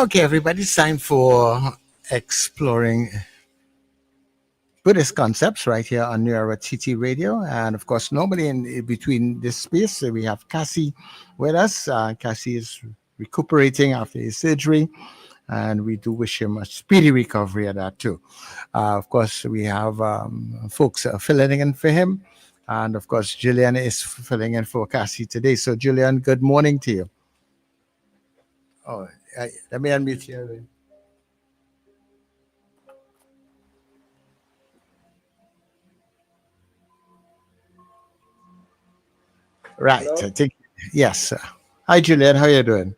Okay, everybody, it's time for Exploring Buddhist Concepts right here on NETT Radio. And of course, normally in between this space, we have Kasi with us. Kasi is recuperating after his surgery, and we do wish him a speedy recovery at that too. Of course, we have folks filling in for him. And of course, Julian is filling in for Kasi today. So, Julian, good morning to you. Oh, let me unmute you. Right. I Hello, think yes. Hi, Julian. How are you doing?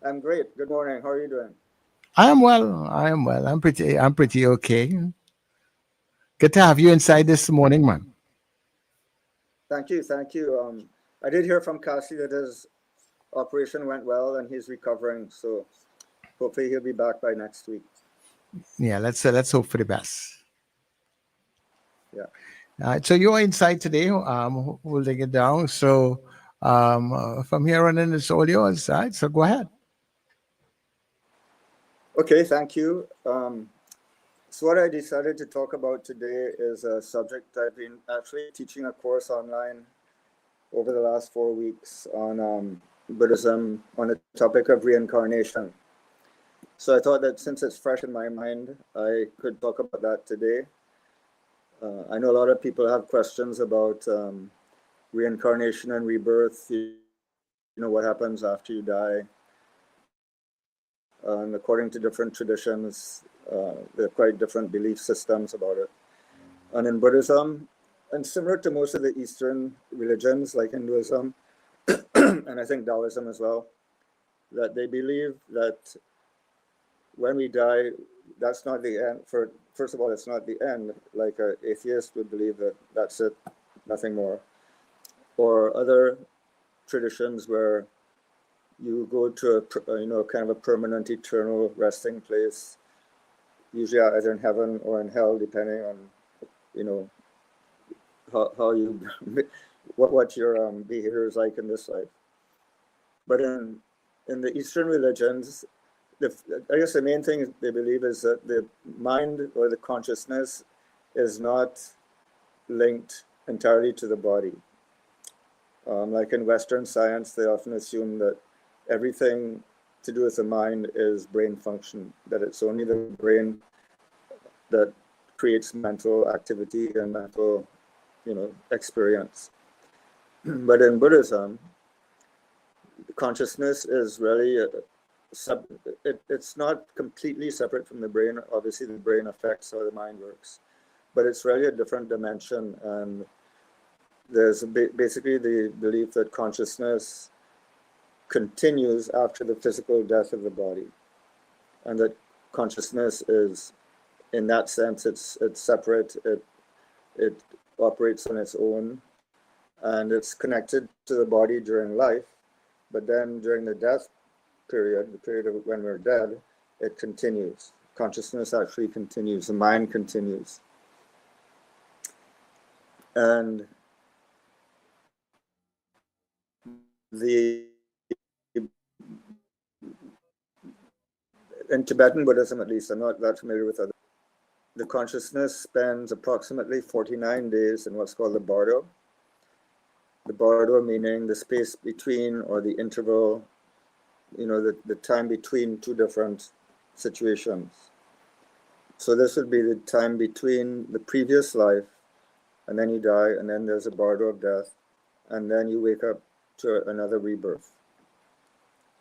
I'm great. Good morning. How are you doing? I am well. I am well. I'm pretty okay. Good to have you inside this morning, man. Thank you. Thank you. I did hear from Kasi that his operation went well and he's recovering. So hopefully he'll be back by next week. Yeah. Let's hope for the best. Yeah. So you're inside today, holding it down. So from here on in, it's all yours. Right. So go ahead. Okay. Thank you. So what I decided to talk about today is a subject I've been actually teaching a course online over the last 4 weeks on Buddhism on the topic of reincarnation. So I thought that since it's fresh in my mind, I could talk about that today. I know a lot of people have questions about reincarnation and rebirth, what happens after you die. And according to different traditions, there are quite different belief systems about it. And in Buddhism, and similar to most of the Eastern religions like Hinduism, and I think Taoism as well, that they believe that when we die, that's not the end. First of all, it's not the end. Like an atheist would believe that that's it, nothing more. Or other traditions where you go to a kind of a permanent, eternal resting place, usually either in heaven or in hell, depending on how you what your behavior is like in this life. But in the Eastern religions, I guess the main thing they believe is that the mind or the consciousness is not linked entirely to the body. Like in Western science, they often assume that everything to do with the mind is brain function, that it's only the brain that creates mental activity and mental, experience. But in Buddhism, consciousness is really it's not completely separate from the brain. Obviously, the brain affects how the mind works, but it's really a different dimension. And there's basically the belief that consciousness continues after the physical death of the body, and that consciousness is, in that sense, it's separate. It operates on its own, and it's connected to the body during life, but then during the death period, the period of when we're dead, it continues. Consciousness actually continues. The mind continues. And in Tibetan Buddhism, at least, I'm not that familiar with other. The consciousness spends approximately 49 days in what's called the bardo. The bardo meaning the space between, or the interval, the time between two different situations. So this would be the time between the previous life, and then you die, and then there's a bardo of death, and then you wake up to another rebirth.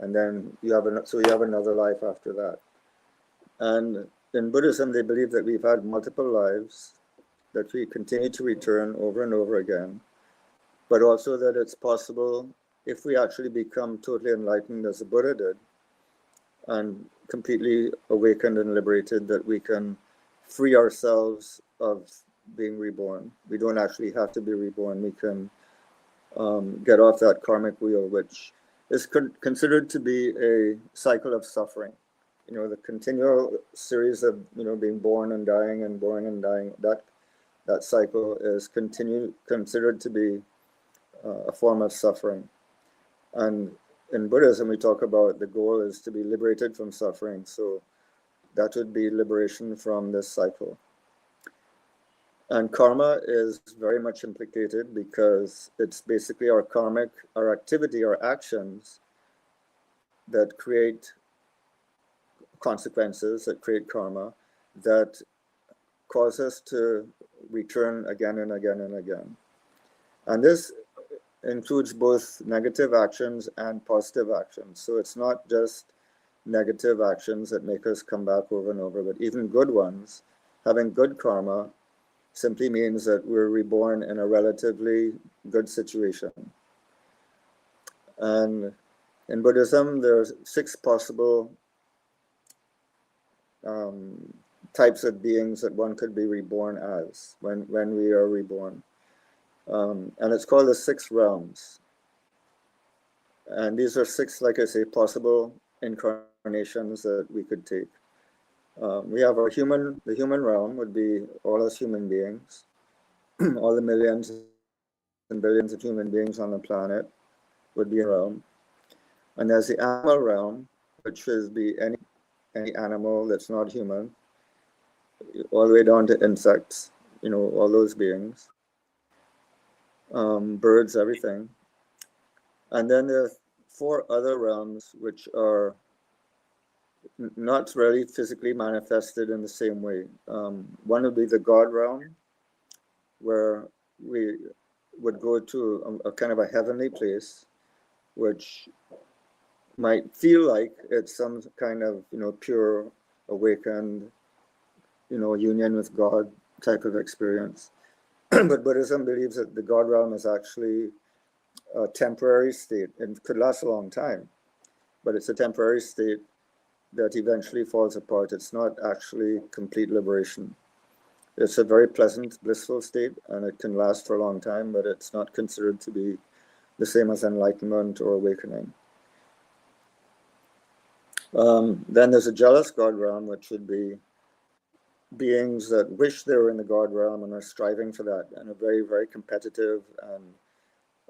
And then you have another life after that. And in Buddhism, they believe that we've had multiple lives, that we continue to return over and over again, but also that it's possible, if we actually become totally enlightened as the Buddha did, and completely awakened and liberated, that we can free ourselves of being reborn. We don't actually have to be reborn. We can get off that karmic wheel, which is considered to be a cycle of suffering. The continual series of being born and dying and born and dying. That cycle is considered to be a form of suffering. And in Buddhism, we talk about the goal is to be liberated from suffering. So that would be liberation from this cycle. And karma is very much implicated because it's basically our karmic, our activity, our actions that create consequences, that create karma, that cause us to return again and again and again. And this includes both negative actions and positive actions. So it's not just negative actions that make us come back over and over, but even good ones. Having good karma simply means that we're reborn in a relatively good situation. And in Buddhism, there's 6 possible types of beings that one could be reborn as when we are reborn. And it's called the 6 realms. And these are 6, like I say, possible incarnations that we could take. We have the human realm would be all us human beings, all the millions and billions of human beings on the planet would be a realm. And there's the animal realm, which is any animal that's not human, all the way down to insects, all those beings, birds, everything. And then there are 4 other realms which are not really physically manifested in the same way. One would be the God realm, where we would go to a kind of a heavenly place, which might feel like it's some kind of, pure, awakened, union with God type of experience. But Buddhism believes that the God realm is actually a temporary state and could last a long time, but it's a temporary state that eventually falls apart. It's not actually complete liberation. It's a very pleasant, blissful state, and it can last for a long time, but it's not considered to be the same as enlightenment or awakening. Then there's a jealous God realm, which would be beings that wish they were in the God realm and are striving for that, and are very, very competitive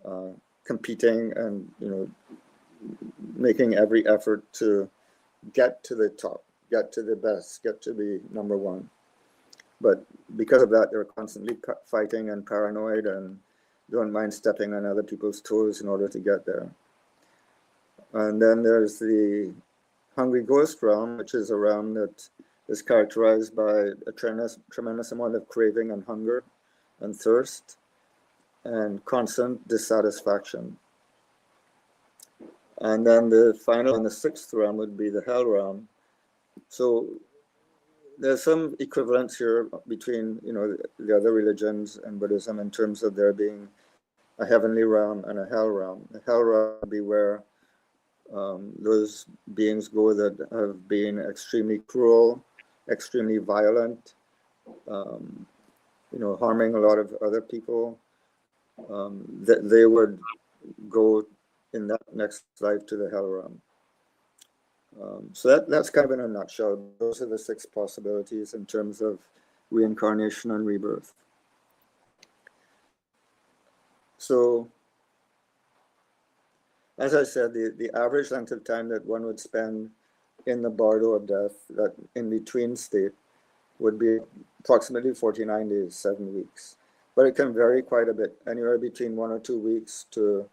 and competing and, making every effort to get to the top, get to the best, get to be number one. But because of that, they're constantly fighting and paranoid and don't mind stepping on other people's toes in order to get there. And then there's the hungry ghost realm, which is a realm that is characterized by a tremendous amount of craving and hunger and thirst and constant dissatisfaction. And then the final and the 6th realm would be the hell realm. So there's some equivalence here between, the other religions and Buddhism in terms of there being a heavenly realm and a hell realm. The hell realm would be where those beings go that have been extremely cruel, extremely violent, harming a lot of other people. That they would go in that next life to the hell realm. So that's kind of in a nutshell. Those are the 6 possibilities in terms of reincarnation and rebirth. So, as I said, the average length of time that one would spend in the bardo of death, that in-between state, would be approximately 49 days, 7 weeks. But it can vary quite a bit, anywhere between 1 or 2 weeks to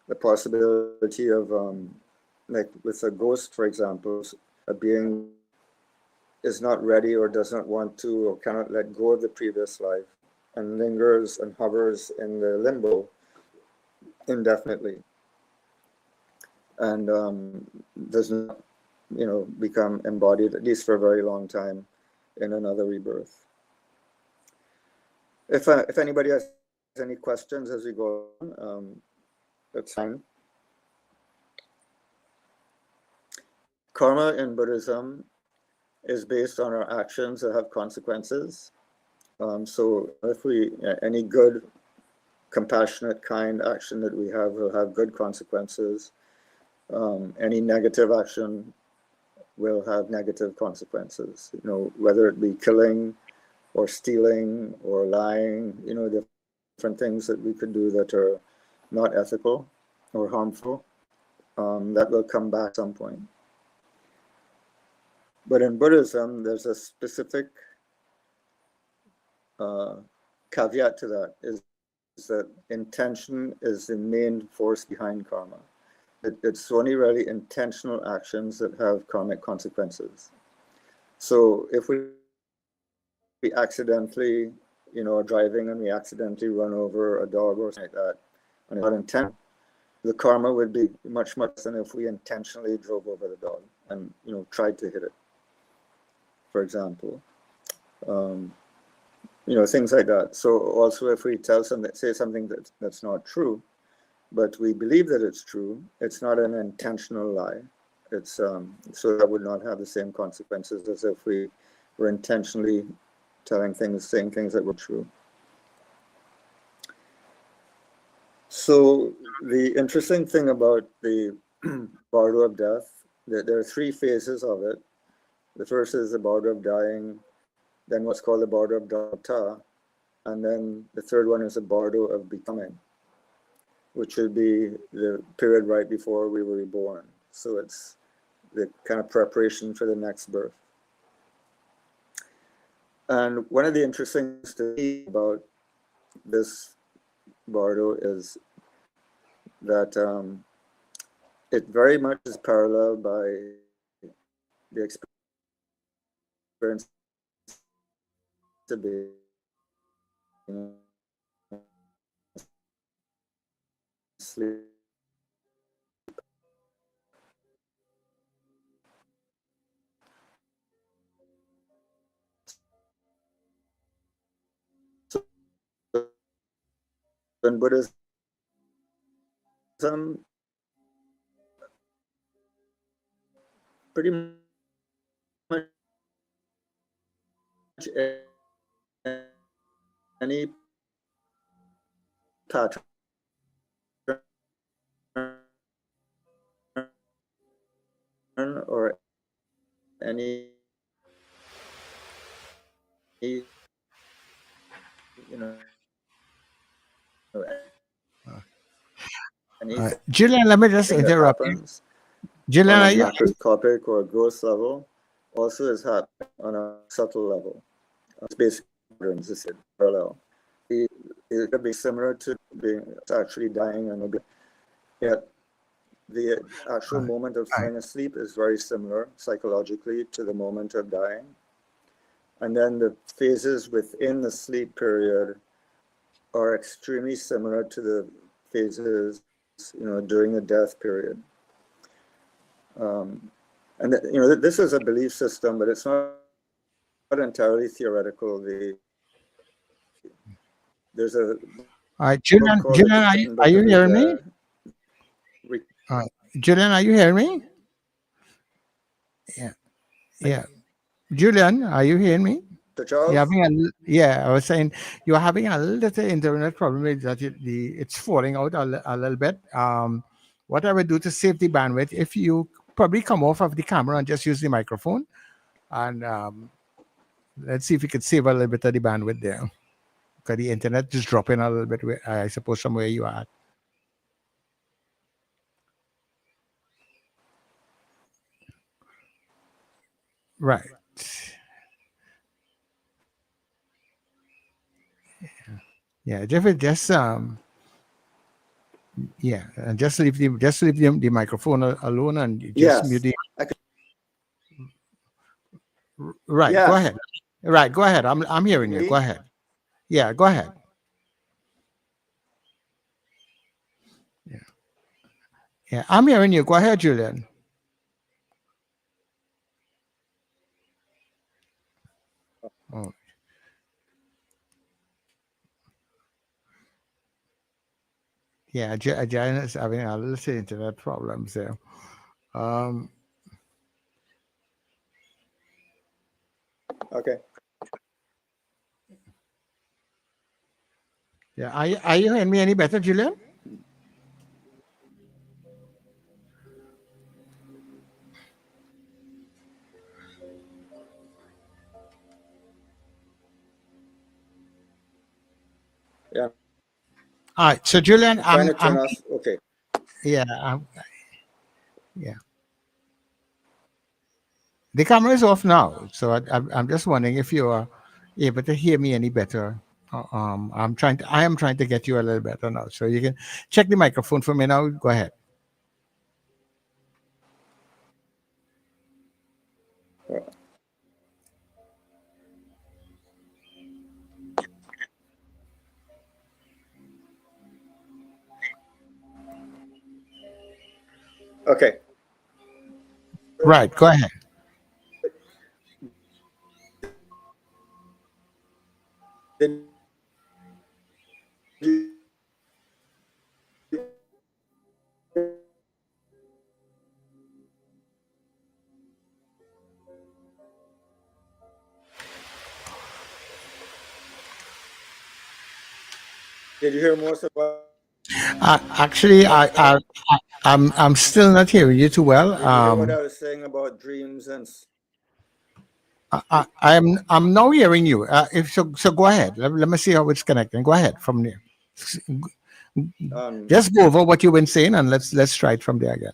the possibility of, like with a ghost, for example, a being is not ready or does not want to or cannot let go of the previous life and lingers and hovers in the limbo indefinitely and does not, become embodied, at least for a very long time, in another rebirth. If anybody has any questions as we go on, that's fine. Karma in Buddhism is based on our actions that have consequences. So if any good, compassionate, kind action that we have will have good consequences. Any negative action will have negative consequences, whether it be killing or stealing or lying, different things that we could do that are not ethical or harmful. that will come back at some point. But in Buddhism, there's a specific caveat to that, is that intention is the main force behind karma. It's only really intentional actions that have karmic consequences. So if we accidentally, are driving and we accidentally run over a dog or something like that, and it's not intent, the karma would be much less than if we intentionally drove over the dog and tried to hit it, for example. Things like that. So also, if we say something that's not true, but we believe that it's true, it's not an intentional lie. It's so that would not have the same consequences as if we were intentionally saying things that were true. So the interesting thing about the bardo of death, there are three phases of it. The first is the bardo of dying, then what's called the bardo of data, and then the third one is the bardo of becoming, which would be the period right before we were reborn. So it's the kind of preparation for the next birth. And one of the interesting things to me about this bardo is that it very much is paralleled by the experience to be sleep. So in Buddhism, pretty much any pattern or any anything Julian, let me just that interrupt you. happens Julian, on a are you? macroscopic or gross level also is happening on a subtle level. It's basically patterns, it's parallel. It could be similar to being actually dying, and yet the actual moment of falling asleep is very similar psychologically to the moment of dying. And then the phases within the sleep period are extremely similar to the phases, during the death period. And this is a belief system, but it's not entirely theoretical. There's a All right, Julian, called the Julian, Tibetan are you Buddhist, hearing me? All right, Julian, are you hearing me? Yeah, yeah. Julian, are you hearing me? You're Charles? having I was saying you're having a little internet problem with that it's falling out a little bit. What I would do to save the bandwidth, if you probably come off of the camera and just use the microphone, and let's see if we could save a little bit of the bandwidth there. Because the internet just dropping a little bit, I suppose, from where you are at. Right. Yeah, yeah, and just leave the microphone alone and you just mute Yes. the. Right, go Yes. ahead. Right, go ahead. I'm hearing you. Go Me? ahead. Yeah, go ahead. Yeah, yeah, I'm hearing you. Go ahead, Julian. Oh, yeah, Jan is having a little internet problems there. Um, Okay. yeah, are you hearing me any better, Julian? Yeah. All right, so Julian, I'm trying to turn off. Okay. yeah, Yeah. The camera is off now, so I'm just wondering if you are able to hear me any better. I am trying to get you a little better now, so you can check the microphone for me now. Go ahead. Okay. Right, go ahead. Did you, did you hear most of what? Actually, I'm still not hearing you too well. Did you hear what I was saying about dreams and I'm now hearing you. If so, so go ahead. Let me see how it's connecting. Go ahead from there. um? Just go over what you've been saying, and let's try it from there again.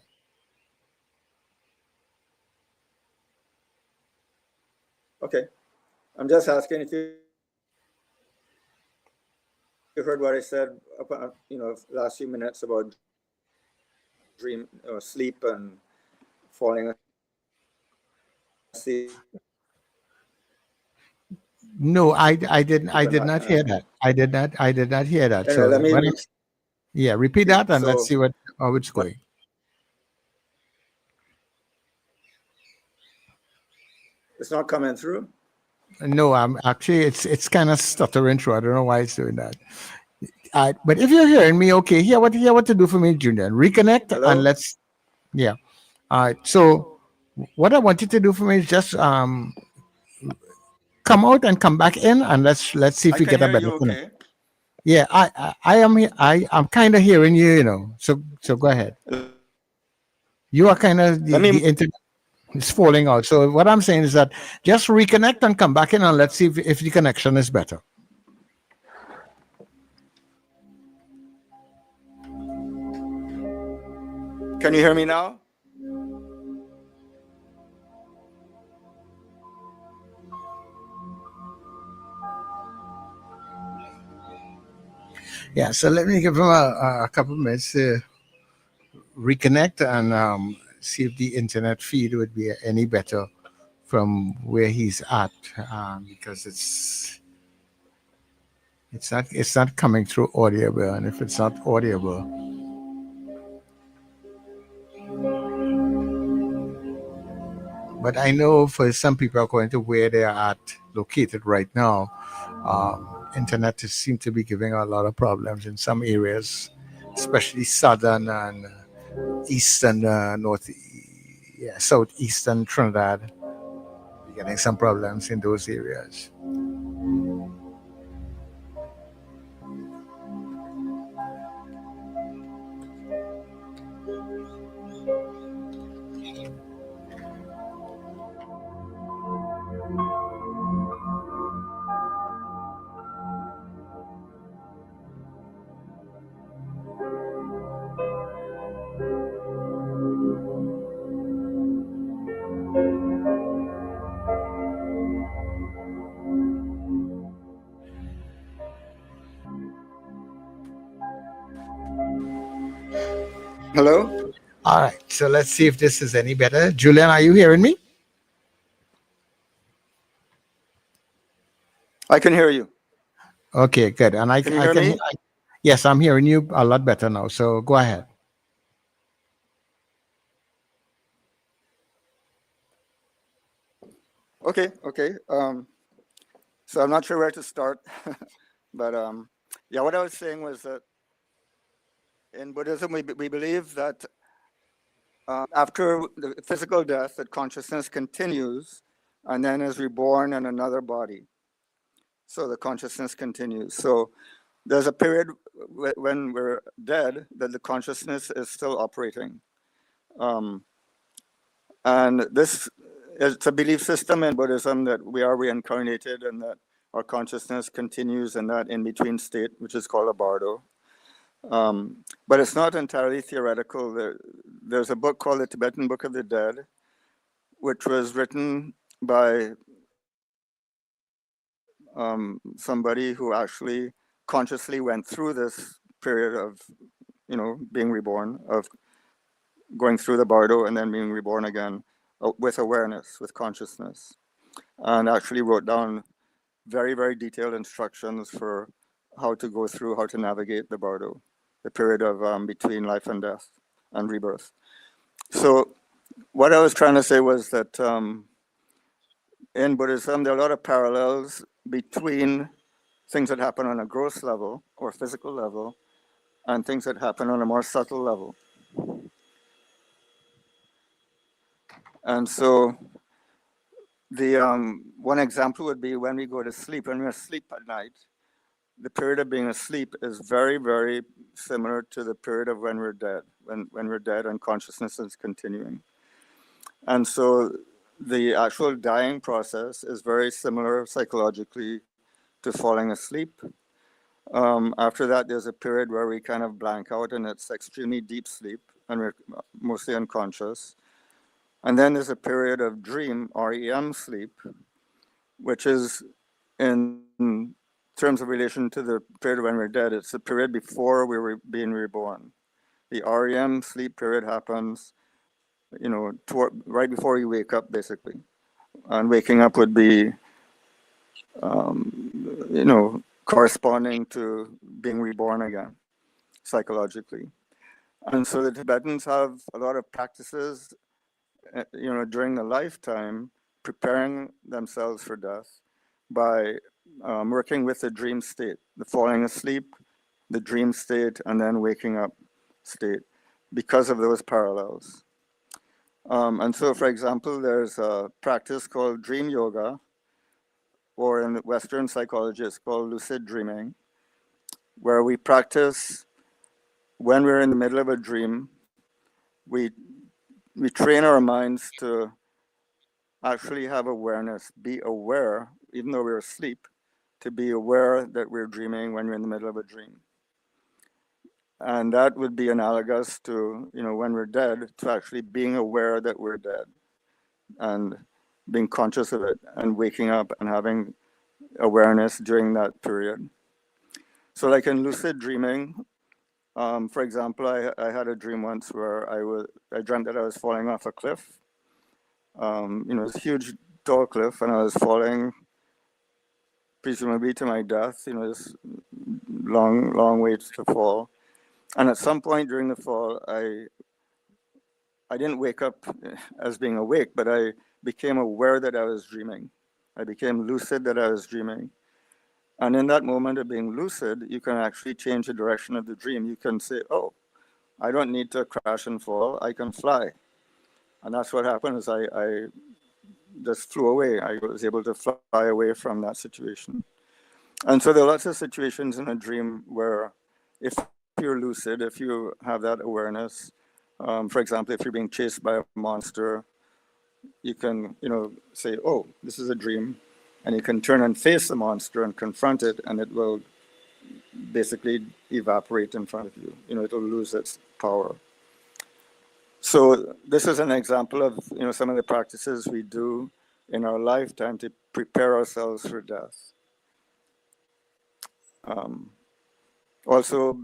Okay, I'm just asking if you heard what I said about, last few minutes about dream or sleep and falling asleep No, I and did not hear that. I did not hear that. anyway, let So me yeah, repeat that repeat. and let's So see how it's going. it's not coming through. No, I'm actually it's kind of stuttering through. I don't know why it's doing that. But if you're hearing me, okay, hear what to do for me, Junior. Reconnect and Hello? let's yeah. All right. So what I want you to do for me is just come out and come back in, and let's see if I we can get a hear better you connection. okay. Yeah, I am I'm kind of hearing you, So go ahead. You are kind of Let me the internet is falling out. So what I'm saying is that just reconnect and come back in, and let's see if the connection is better. can you hear me now? Yeah. So let me give him a couple of minutes to reconnect and see if the internet feed would be any better from where he's at, because it's not coming through audible, and if it's not audible, but I know for some people according to where they are at located right now, internet seems to be giving a lot of problems in some areas, especially southern and eastern, north, yeah, southeastern Trinidad. We're getting some problems in those areas. Hello? All right, so let's see if this is any better. Julian, are you hearing me? I can hear you. Okay, good. And Can you hear me? yes, I'm hearing you a lot better now. So go ahead. Okay, okay. So I'm not sure where to start, but yeah, what I was saying was that in Buddhism we believe that after the physical death, that consciousness continues and then is reborn in another body. So the consciousness continues. So there's a period when we're dead that the consciousness is still operating. Um, and this it's a belief system in Buddhism that we are reincarnated and that our consciousness continues in that in-between state, which is called a bardo. But it's not entirely theoretical. There's a book called the Tibetan Book of the Dead, which was written by somebody who actually consciously went through this period of, being reborn, of going through the bardo and then being reborn again with awareness, with consciousness, and actually wrote down very, very detailed instructions for how to go through, how to navigate the bardo, the period of between life and death and rebirth. So what I was trying to say was that in Buddhism, there are a lot of parallels between things that happen on a gross level or physical level and things that happen on a more subtle level. And so the one example would be when we go to sleep. When we're asleep at night, the period of being asleep is very, very similar to the period of when we're dead, when we're dead and consciousness is continuing. And so the actual dying process is very similar psychologically to falling asleep. After that, there's a period where we kind of blank out and it's extremely deep sleep and we're mostly unconscious. And then there's a period of dream, REM sleep, which is in terms of relation to the period when we're dead. It's the period before we were being reborn. The REM sleep period happens, right before you wake up, basically. And waking up would be, corresponding to being reborn again, psychologically. And so the Tibetans have a lot of practices, during the lifetime, preparing themselves for death by working with the dream state, the falling asleep, the dream state, and then waking up state, because of those parallels. And so, for example, there's a practice called dream yoga, or in Western psychology, it's called lucid dreaming, where we practice when we're in the middle of a dream. We train our minds to actually have awareness, be aware, even though we're asleep, to be aware that we're dreaming when we're in the middle of a dream. And that would be analogous to, when we're dead, to actually being aware that we're dead and being conscious of it and waking up and having awareness during that period. So like in lucid dreaming, for example, I had a dream once where I dreamt that I was falling off a cliff. It's a huge tall cliff and I was falling presumably to my death, this long, long way to fall. And at some point during the fall, I didn't wake up as being awake, but I became aware that I was dreaming. I became lucid that I was dreaming. And in that moment of being lucid, you can actually change the direction of the dream. You can say, oh, I don't need to crash and fall, I can fly. And that's what happened is I just flew away. I was able to fly away from that situation. And so there are lots of situations in a dream where if you're lucid, if you have that awareness, for example, if you're being chased by a monster, you can, say, oh, this is a dream. And you can turn and face the monster and confront it, and it will basically evaporate in front of you. It'll lose its power. So this is an example of, some of the practices we do in our lifetime to prepare ourselves for death. Also,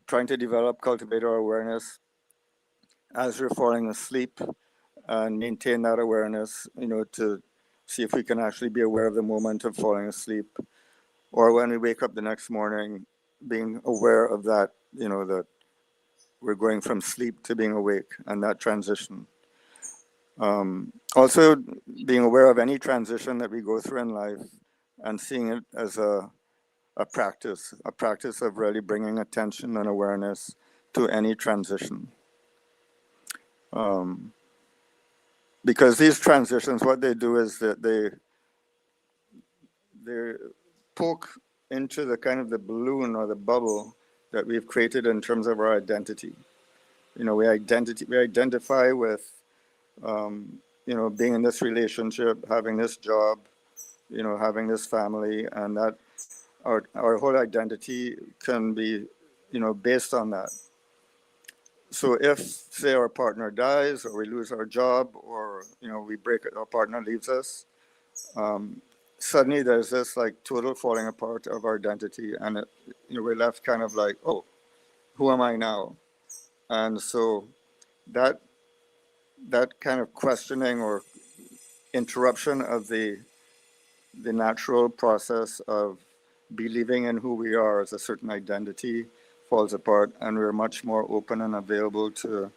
trying to develop, cultivate our awareness as we're falling asleep and maintain that awareness, to see if we can actually be aware of the moment of falling asleep, or when we wake up the next morning, being aware of that, that we're going from sleep to being awake and that transition. Also being aware of any transition that we go through in life and seeing it as a practice of really bringing attention and awareness to any transition. Because these transitions, what they do is that they poke into the kind of the balloon or the bubble that we've created in terms of our identity. We identify with, being in this relationship, having this job, having this family, and that our whole identity can be based on that. So if, say, our partner dies, or we lose our job, or we break it, our partner leaves us, suddenly there's this like total falling apart of our identity, and we're left kind of like, oh, who am I now? And so that that kind of questioning or interruption of the natural process of believing in who we are as a certain identity falls apart, and we're much more open and available to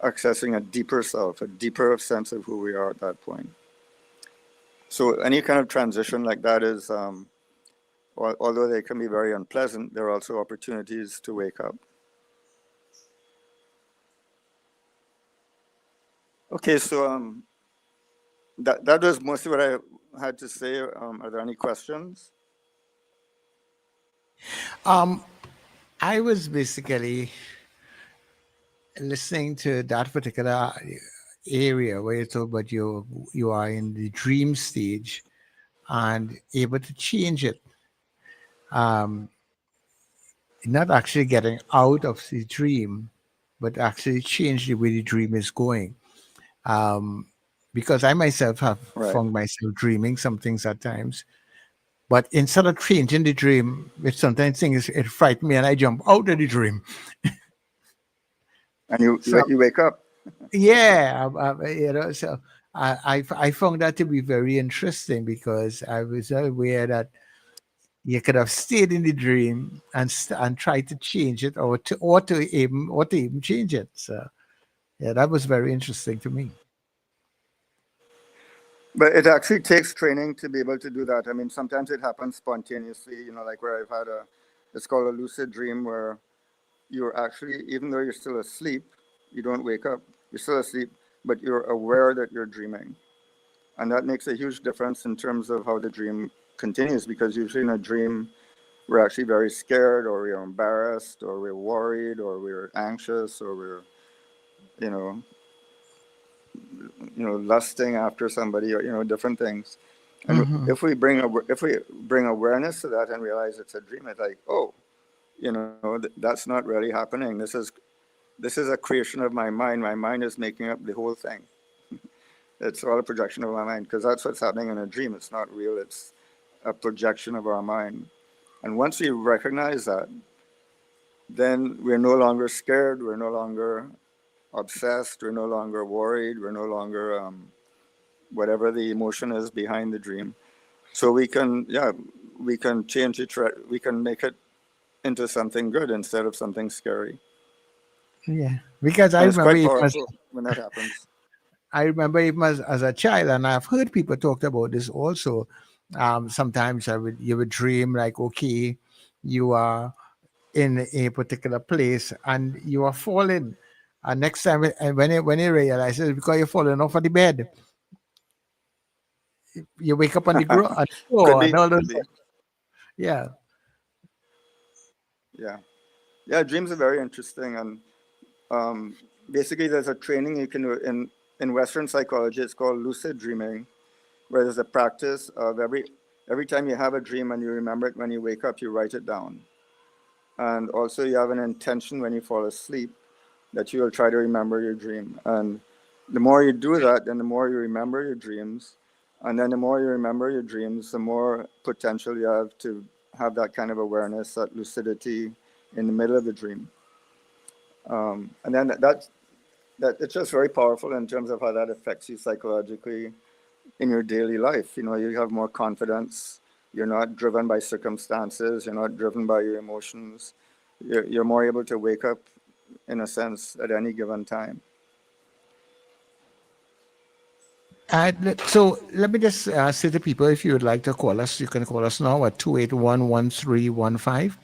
accessing a deeper self, a deeper sense of who we are at that point. So any kind of transition like that is, although they can be very unpleasant, there are also opportunities to wake up. Okay, so that was mostly what I had to say. Are there any questions? I was basically listening to that particular area where you talk about you are in the dream stage and able to change it. Not actually getting out of the dream, but actually change the way the dream is going. Because I myself have Right. found myself dreaming some things at times. But instead of changing the dream, which sometimes things it frightened me and I jump out of the dream. And you, So you, you wake up. yeah, so I found that to be very interesting because I was aware that you could have stayed in the dream and and tried to change it or to even change it. So yeah, that was very interesting to me. But it actually takes training to be able to do that. I mean, sometimes it happens spontaneously, like where I've had it's called a lucid dream, where you're actually, even though you're still asleep, you don't wake up, you're still asleep, but you're aware that you're dreaming. And that makes a huge difference in terms of how the dream continues, because usually in a dream, we're actually very scared, or we're embarrassed, or we're worried, or we're anxious, or we're, you know, lusting after somebody, or different things. And Hmm. if we bring awareness to that and realize it's a dream, it's like, oh, that's not really happening. This is a creation of my mind. My mind is making up the whole thing. It's all a projection of my mind, because that's what's happening in a dream. It's not real. It's a projection of our mind. And once we recognize that, then we're no longer scared. We're no longer obsessed. We're no longer worried. We're no longer whatever the emotion is behind the dream. So we can change it. We can make it into something good instead of something scary. Yeah, because And it's quite powerful when that happens. I remember even as a child, and I've heard people talk about this also. Sometimes you would dream like, okay, you are in a particular place and you are falling. And next time, when you realize it's because you're falling off of the bed, you wake up on the ground, on the Could floor, and be, all those. could be. Yeah. Yeah. Yeah, dreams are very interesting. And um, basically, there's a training you can do in Western psychology. It's called lucid dreaming, where there's a practice of every time you have a dream and you remember it when you wake up, you write it down. And also, you have an intention when you fall asleep that you will try to remember your dream. And the more you do that, then the more you remember your dreams. And then the more you remember your dreams, the more potential you have to have that kind of awareness, that lucidity in the middle of the dream. And then that it's just very powerful in terms of how that affects you psychologically in your daily life. You have more confidence. You're not driven by circumstances. You're not driven by your emotions. You're more able to wake up, in a sense, at any given time. So let me just say to people, if you would like to call us, you can call us now at 281-1315.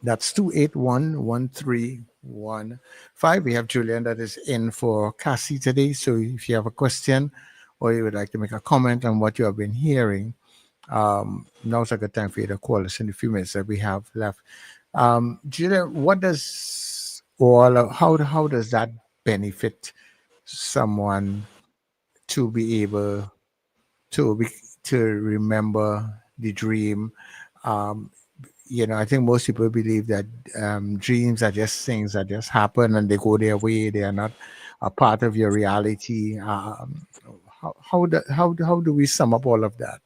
That's 281-1315. We have Julian that is in for Cassie today. So if you have a question or you would like to make a comment on what you have been hearing, now's a good time for you to call us in the few minutes that we have left. Julian, what does how does that benefit someone to be able to be to remember the dream? I think most people believe that dreams are just things that just happen and they go their way. They are not a part of your reality. How do we sum up all of that?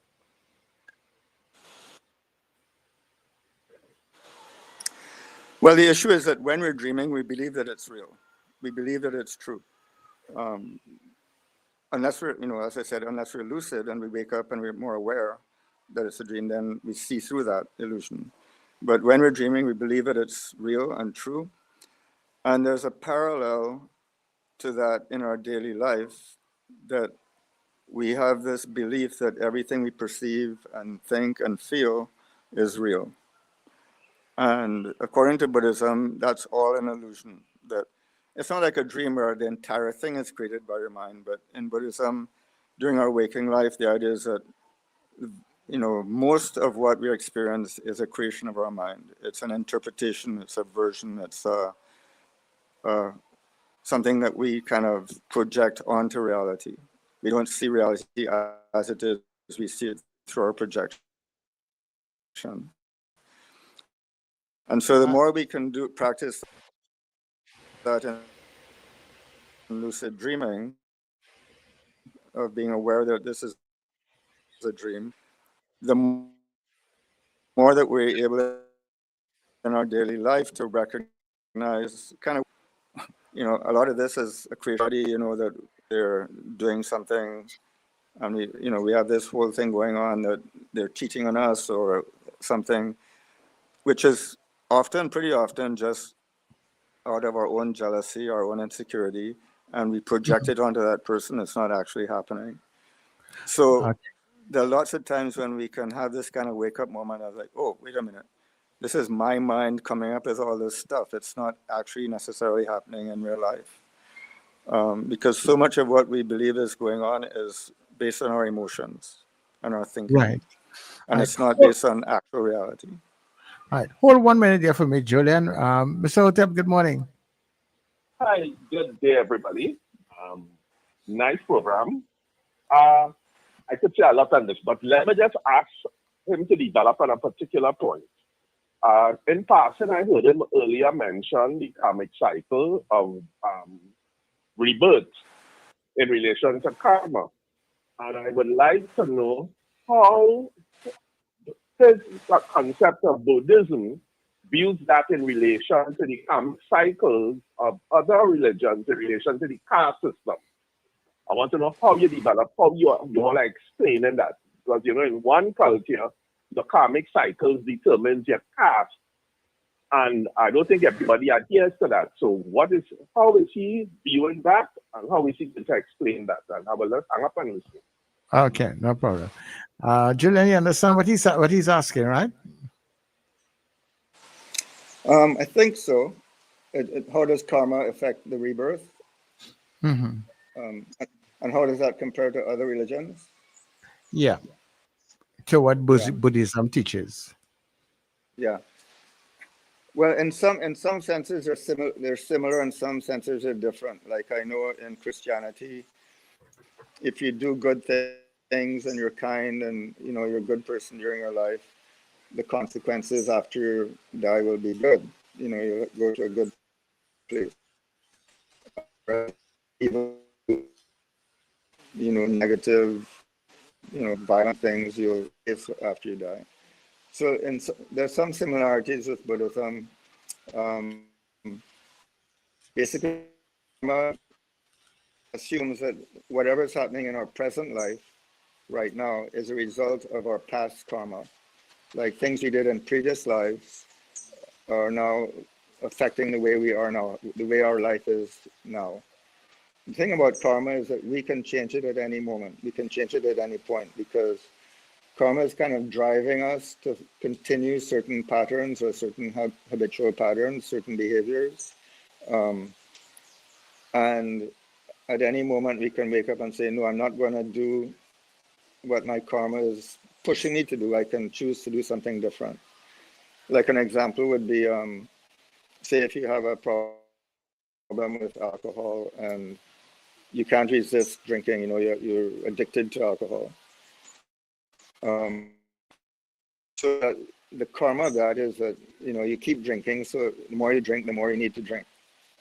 Well, the issue is that when we're dreaming, we believe that it's real. We believe that it's true. Um, Unless we're, as I said, unless we're lucid and we wake up and we're more aware that it's a dream, then we see through that illusion. But when we're dreaming, we believe that it's real and true. And there's a parallel to that in our daily life, that we have this belief that everything we perceive and think and feel is real. And according to Buddhism, that's all an illusion. That it's not like a dream where the entire thing is created by your mind, but in Buddhism, during our waking life, the idea is that most of what we experience is a creation of our mind. It's an interpretation, it's a version, it's something that we kind of project onto reality. We don't see reality as it is, we see it through our projection. And so the Uh, more we can practice that in lucid dreaming, of being aware that this is a dream, the more that we're able in our daily life to recognize kind of, a lot of this is a creativity, that they're doing something. And we have this whole thing going on that they're cheating on us or something, which is pretty often just out of our own jealousy, our own insecurity, and we project mhm. it onto that person. It's not actually happening. So Uh, there are lots of times when we can have this kind of wake up moment of like, oh, wait a minute. This is my mind coming up with all this stuff. It's not actually necessarily happening in real life. Because so much of what we believe is going on is based on our emotions and our thinking. right. And Right. it's not based on actual reality. All right. Hold 1 minute there for me, Julian. Mr. Hotep, good morning. Hi, good day, everybody. Um, nice program. Uh, I could say a lot on this, but let me just ask him to develop on a particular point. In passing, I heard him earlier mention the karmic cycle of rebirth in relation to karma. And I would like to know how his concept of Buddhism views that in relation to the karmic cycles of other religions, in relation to the caste system. I want to know how you develop, how you want to explain that. Because, in one culture, the karmic cycles determines your caste. And I don't think everybody adheres to that. So how is he viewing that? And how is he going to explain that? And I will just hang up and listen. Okay, no problem. Julian, you understand what he's asking, right? I think so. How does karma affect the rebirth? Hmm. Um, and how does that compare to other religions? Yeah, to what Yeah, Buddhism teaches. yeah. Well, in some senses they're similar. They're similar. In some senses they're different. Like I know in Christianity, if you do good things and you're kind and you're a good person during your life, the consequences after you die will be good. You go to a good place. Even negative, violent things you'll face after you die. So, there's some similarities with Buddhism. Um, Basically, karma assumes that whatever is happening in our present life right now is a result of our past karma. Like things we did in previous lives are now affecting the way we are now, the way our life is now. The thing about karma is that we can change it at any moment. We can change it at any point because karma is kind of driving us to continue certain patterns or certain habitual patterns, certain behaviors. Um, and at any moment, we can wake up and say, no, I'm not going to do what my karma is pushing me to do. I can choose to do something different. Like an example would be, say if you have a problem with alcohol and you can't resist drinking, you're addicted to alcohol. So the karma of that is that, you keep drinking. So the more you drink, the more you need to drink.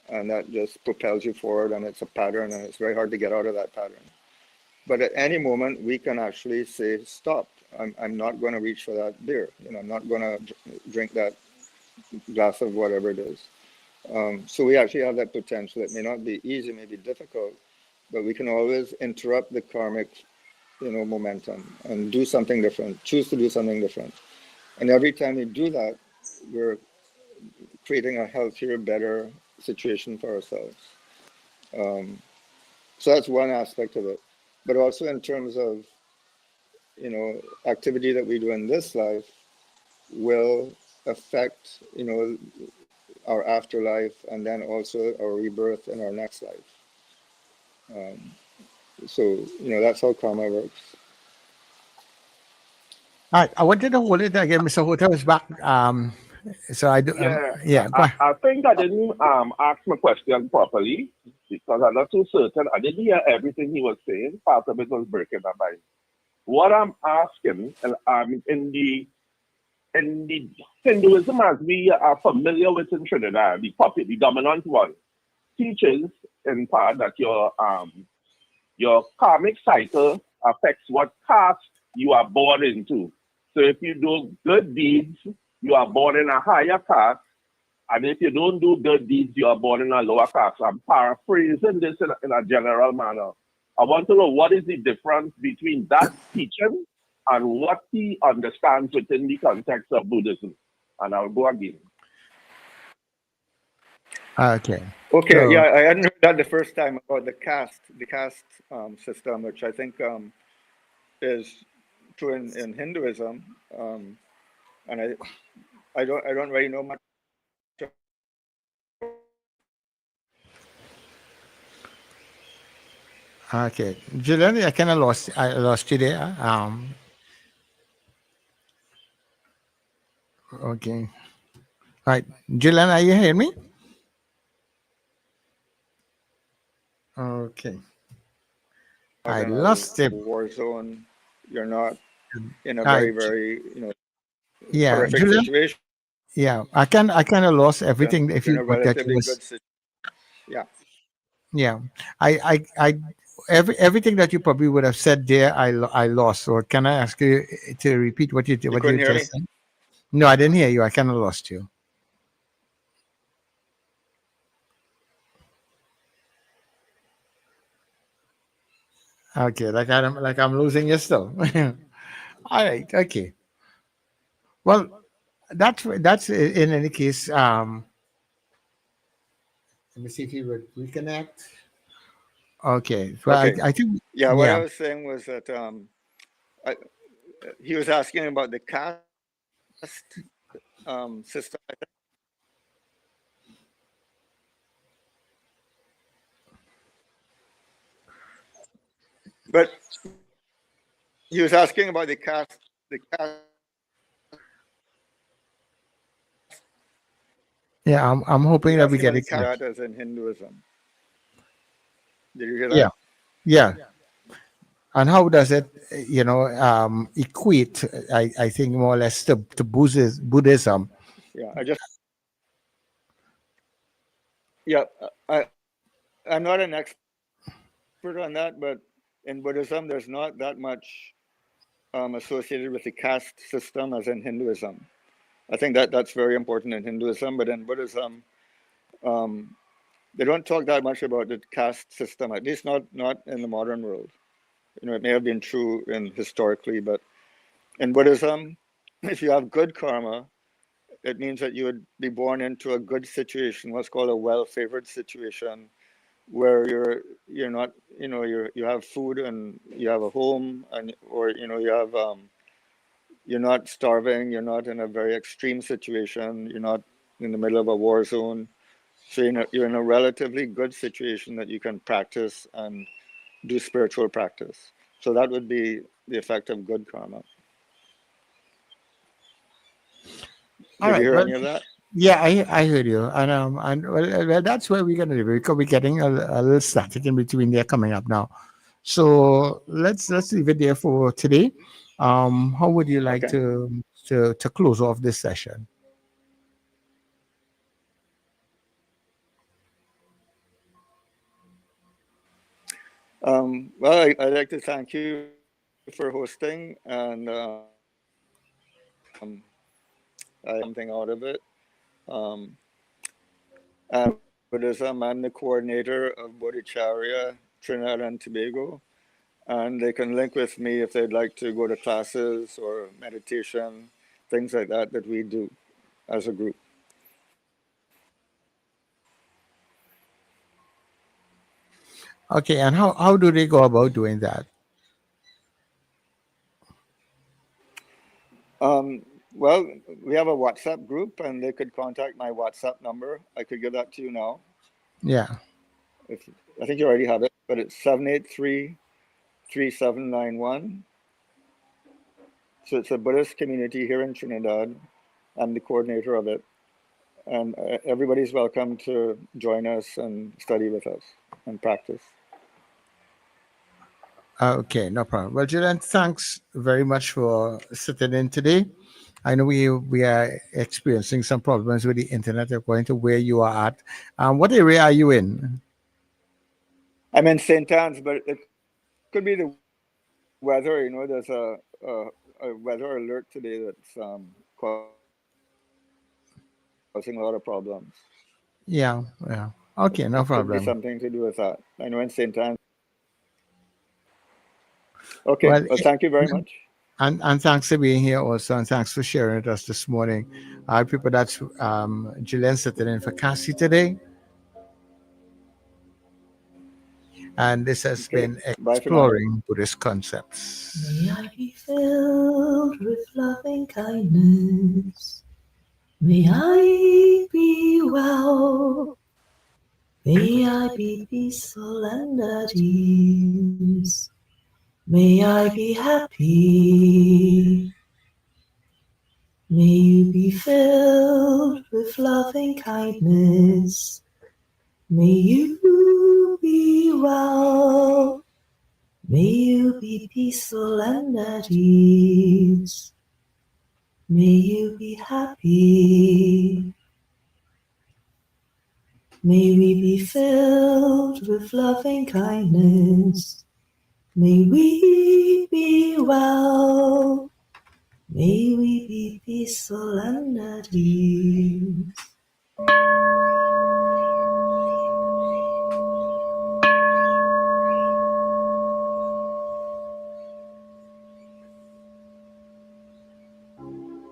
And that just propels you forward, and it's a pattern, and it's very hard to get out of that pattern. But at any moment, we can actually say, stop. I'm not going to reach for that beer. I'm not going to drink that glass of whatever it is. So we actually have that potential. It may not be easy, it may be difficult, but we can always interrupt the karmic, momentum and do something different, choose to do something different. And every time we do that, we're creating a healthier, better situation for ourselves. So that's one aspect of it. But also in terms of, activity that we do in this life will affect, our afterlife, and then also our rebirth in our next life. So, that's how karma works. All right, I wanted to hold it again. Mr. Hotel is back. So I do. Yeah, Go ahead. I think I didn't ask my question properly because I'm not too certain. I didn't hear everything he was saying. Part of it was breaking my mind. What I'm asking, in the Hinduism, as we are familiar with in Trinidad, the dominant one, teaches in part that your karmic cycle affects what caste you are born into. So if you do good deeds, you are born in a higher caste, and if you don't do good deeds, you are born in a lower caste. I'm paraphrasing this in a general manner. I want to know what is the difference between that teaching and what he understands within the context of Buddhism. And I'll go again. Okay. Okay, So, yeah, I hadn't heard that the first time about the caste system, which I think is true in Hinduism, and I don't really know much. okay, Julian, I kind of lost you there. Okay. All right, Julian, are you hearing me? Okay. I In lost a him. war zone, you're not in a All very, right. very, Yeah, horrific Julian. situation. Yeah, I kind of lost everything. If You're in you a what that you relatively was. good situation. Yeah. Yeah, I everything that you probably would have said there, I lost. So can I ask you to repeat what You you couldn't hear me? just said? No, I didn't hear you. I kind of lost you. Okay, like I'm losing you still. All right. Okay. Well, that's in any case. Let me see if you would reconnect. Okay. Well, Okay. I think Yeah, what I yeah. was saying was that I, he was asking about the caste system. But he was asking about the caste. Yeah, I'm He hoping was that we asking get about the it. caste as in Hinduism. Did you hear Yeah. that? Yeah. And how does it, equate? I think more or less to Buddhism. Yeah, yeah, I'm not an expert on that, but in Buddhism, there's not that much associated with the caste system as in Hinduism. I think that's very important in Hinduism, but in Buddhism, um, they don't talk that much about the caste system, at least not in the modern world. It may have been true historically, but in Buddhism, if you have good karma, it means that you would be born into a good situation, what's called a well-favored situation, where you're not, you have food and you have a home, and or you have you're not starving, you're not in a very extreme situation, you're not in the middle of a war zone. So you're in a relatively good situation that you can practice and do spiritual practice. So that would be the effect of good karma. All Did you right. hear Well, any of that? yeah, I heard you, and well, that's where we're gonna do it because we're getting a little static in between there coming up now. So let's leave it there for today. How would you like Okay. to close off this session? Well, I'd like to thank you for hosting, and I something out of it. Um, and Buddhism, I'm the coordinator of Bodhicharya, Trinidad and Tobago, and they can link with me if they'd like to go to classes or meditation, things like that that we do as a group. Okay, and how do they go about doing that? Well, we have a WhatsApp group, and they could contact my WhatsApp number. I could give that to you now. Yeah. If I think you already have it, but it's 783-3791. So it's a Buddhist community here in Trinidad. I'm the coordinator of it, and everybody's welcome to join us and study with us and practice. Okay, no problem. Well, Julian, thanks very much for sitting in today. I know we are experiencing some problems with the internet according to where you are at. What area are you in? I'm in St. Anne's, but it could be the weather. You know, there's a weather alert today that's causing a lot of problems. Yeah, yeah. Okay, no It could be problem. something to do with that. I know in St. Anne's. Okay, Well, well, thank you very much. and thanks for being here also, and thanks for sharing with us this morning. People, that's Julian sitting in for Kasi today, and this has Okay, been bye for now. Exploring Buddhist Concepts. May I be filled with loving kindness. May I be well. May I be peaceful and at ease. May I be happy. May you be filled with loving kindness. May you be well. May you be peaceful and at ease. May you be happy. May we be filled with loving kindness. May we be well. May we be peaceful and at ease.